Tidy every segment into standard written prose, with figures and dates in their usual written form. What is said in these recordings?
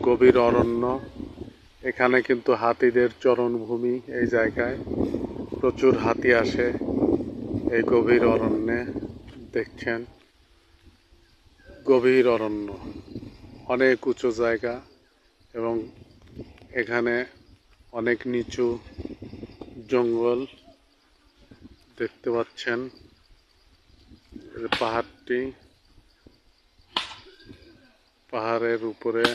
গভীর অরণ্য। এখানে কিন্তু হাতিদের চরণভূমি। এই জায়গায় প্রচুর হাতি আসে এই গভীর অরণ্যে। দেখছেন, গভীর অরণ্য, অনেক উঁচু জায়গা এবং এখানে অনেক নিচু জঙ্গল দেখতে পাচ্ছেন। পাহাড়টি, পাহাড়ের উপরে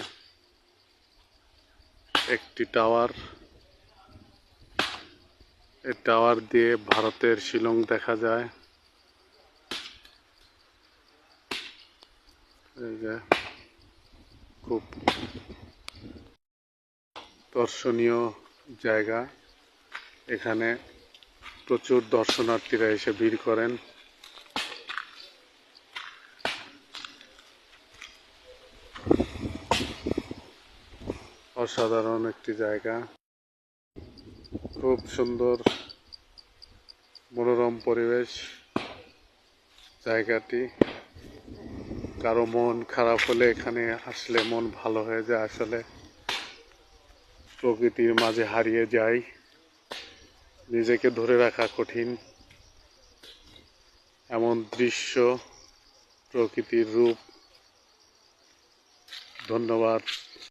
একটি টাওয়ার। এই টাওয়ার দিয়ে ভারতের শিলং দেখা যায়। এই যে খুব দর্শনীয় জায়গা। এখানে প্রচুর দর্শনার্থীরা এসে ভিড় করেন। অসাধারণ একটি জায়গা, খুব সুন্দর মনোরম পরিবেশ জায়গাটি। কারো মন খারাপ হলে এখানে আসলে মন ভালো হয়ে যায়। আসলে প্রকৃতির মাঝে হারিয়ে যায়, নিজেকে ধরে রাখা কঠিন। এমন দৃশ্য, প্রকৃতির রূপ। ধন্যবাদ।